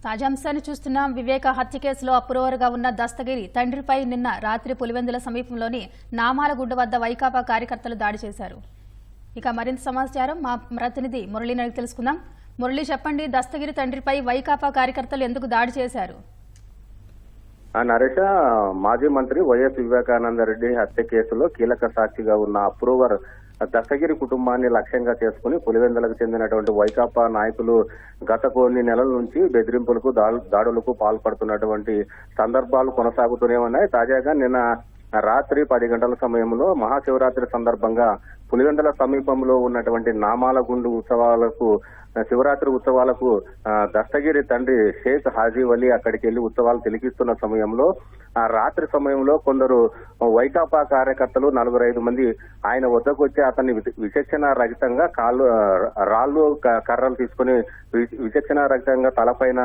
తాజా అంశాన్ని చూస్తున్నాం. వివేక హత్య కేసులో అప్రూవర్గా ఉన్న దస్తగిరి తండ్రిపై నిన్న రాత్రి పులివెందుల సమీపంలోని నామాలగుడ్డ వద్ద వైకాపా కార్యకర్తలు దాడి చేశారు. ఇక మరింత సమాచారం మా ప్రతినిధి మురళి అడిగి తెలుసుకుందాం. మురళి, చెప్పండి, దస్తగిరి తండ్రిపై వైకాపా కార్యకర్తలు ఎందుకు దాడి చేశారు? నరేష, మాజీ మంత్రి వైఎస్ వివేకానందరెడ్డి హత్య కేసులో కీలక సాక్షిగా ఉన్న అప్రూవర్ దస్తగిరి కుటుంబాన్ని లక్ష్యంగా చేసుకుని పులివెందులకు చెందినటువంటి వైకాపా నాయకులు గత కొన్ని నెలల నుంచి బెదిరింపులకు దాడులకు పాల్పడుతున్నటువంటి సందర్భాలు కొనసాగుతూనే ఉన్నాయి. తాజాగా నిన్న రాత్రి 10 గంటల సమయంలో మహాశివరాత్రి సందర్భంగా పులివెందుల సమీపంలో ఉన్నటువంటి నామాలగుండు శివరాత్రి ఉత్సవాలకు దస్తగిరి తండ్రి షేక్ హాజీ వలీ అక్కడికి వెళ్లి ఉత్సవాలు తిలకిస్తున్న సమయంలో ఆ రాత్రి సమయంలో కొందరు వైకాపా కార్యకర్తలు 4-5 మంది ఆయన వద్దకు వచ్చి అతన్ని విచక్షణ రహితంగా రాళ్లు కర్రలు తీసుకుని విచక్షణ రహితంగా తలపైన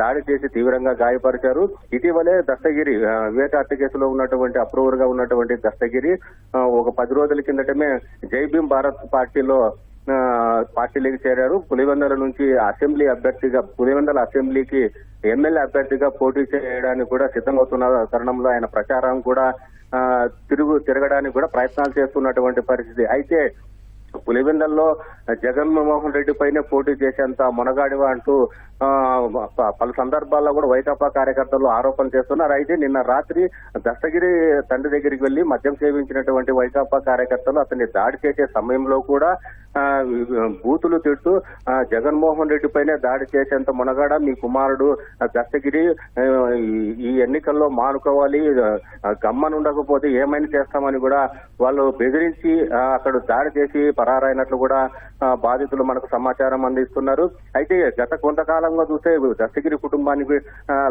దాడి చేసి తీవ్రంగా గాయపరిచారు. ఇటీవలే దస్తగిరి వివేక హత్య కేసులో ఉన్నటువంటి అప్రూవర్ గా ఉన్నటువంటి దస్తగిరి ఒక 10 రోజుల కిందటమే జై భీమ్ భారత్ పార్టీలోకి చేరారు. పులివెందుల నుంచి పులివెందుల అసెంబ్లీకి ఎమ్మెల్యే అభ్యర్థిగా పోటీ చేయడానికి కూడా సిద్ధమవుతున్న తరుణంలో ఆయన ప్రచారం కూడా తిరగడానికి కూడా ప్రయత్నాలు చేస్తున్నటువంటి పరిస్థితి. అయితే పులివెందుల్లో జగన్మోహన్ రెడ్డి పైనే పోటీ చేసేంత మొనగాడివా అంటూ పలు సందర్భాల్లో కూడా వైకాపా కార్యకర్తలు ఆరోపణ చేస్తున్నారు. అయితే నిన్న రాత్రి దస్తగిరి తండ్రి దగ్గరికి వెళ్లి మద్యం సేవించినటువంటి వైకాపా కార్యకర్తలు అతన్ని దాడి చేసే సమయంలో కూడా బూతులు తిడుతూ జగన్మోహన్ రెడ్డి పైనే దాడి చేసేంత మునగాడ మీ కుమారుడు దస్తగిరి, ఈ ఎన్నికల్లో మానుకోవాలి, గమ్మనుండకపోతే ఏమైనా చేస్తామని కూడా వాళ్ళు బెదిరించి అక్కడ దాడి చేసి పరారైనట్లు కూడా బాధితులు మనకు సమాచారం అందిస్తున్నారు. అయితే గత కొంతకాలంగా చూస్తే దస్తగిరి కుటుంబానికి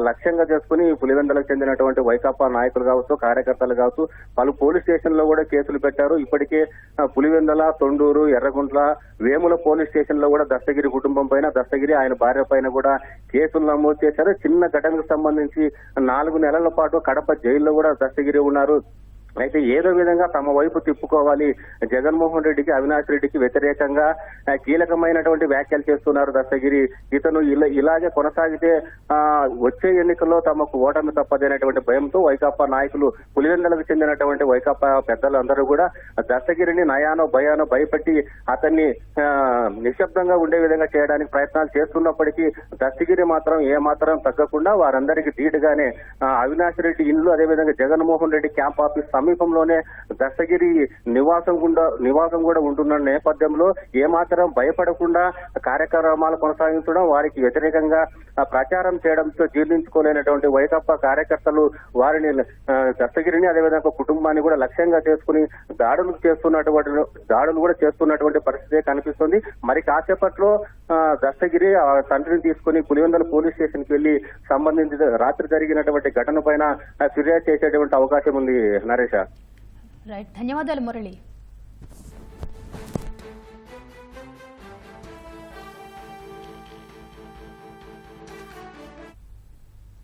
లక్ష్యంగా చేసుకుని పులివెందులకు చెందినటువంటి వైకాపా నాయకులు కావచ్చు, కార్యకర్తలు కావచ్చు, పలు పోలీస్ స్టేషన్ లో కూడా కేసులు పెట్టారు. ఇప్పటికే పులివెందుల, తొండూరు, ఎర్రగుంట్ల, వేముల పోలీస్ స్టేషన్ లో కూడా దస్తగిరి కుటుంబం పైన, దస్తగిరి ఆయన భార్య పైన కూడా కేసులు నమోదు చేశారు. చిన్న ఘటనకు సంబంధించి 4 నెలల పాటు కడప జైల్లో కూడా దస్తగిరి ఉన్నారు. అయితే ఏదో విధంగా తమ వైపు తిప్పుకోవాలి, జగన్మోహన్ రెడ్డికి, అవినాష్ రెడ్డికి వ్యతిరేకంగా కీలకమైనటువంటి వ్యాఖ్యలు చేస్తున్నారు దస్తగిరి. ఇతను ఇలాగే కొనసాగితే వచ్చే ఎన్నికల్లో తమకు ఓటమి తప్పదనేటువంటి భయంతో వైకాపా నాయకులు, పులివెందులకు చెందినటువంటి వైకాపా పెద్దలు అందరూ కూడా దస్తగిరిని నయానో భయానో భయపెట్టి అతన్ని నిశ్శబ్దంగా ఉండే విధంగా చేయడానికి ప్రయత్నాలు చేస్తున్నప్పటికీ దస్తగిరి మాత్రం ఏమాత్రం తగ్గకుండా వారందరికీ ధీటుగానే అవినాష్ రెడ్డి ఇల్లు, అదేవిధంగా జగన్మోహన్ రెడ్డి క్యాంప్ ఆఫీస్ సమీపంలోనే దస్తగిరి నివాసం కూడా ఉంటున్న నేపథ్యంలో ఏమాత్రం భయపడకుండా కార్యక్రమాలు కొనసాగించడం, వారికి వ్యతిరేకంగా ప్రచారం చేయడంతో జీర్ణించుకోలేనటువంటి వైకాపా కార్యకర్తలు వారిని, దస్తగిరిని, అదేవిధంగా కుటుంబాన్ని కూడా లక్ష్యంగా చేసుకుని దాడులు కూడా చేస్తున్నటువంటి పరిస్థితి కనిపిస్తుంది. మరి కాసేపట్లో దస్తగిరి తండ్రిని తీసుకుని పులివెందుల పోలీస్ స్టేషన్ కి వెళ్లి సంబంధించిన రాత్రి జరిగినటువంటి ఘటన పైన ఫిర్యాదు చేసేటువంటి అవకాశం ఉంది. నరేష్, రైట్, ధన్యవాదాలు మురళి.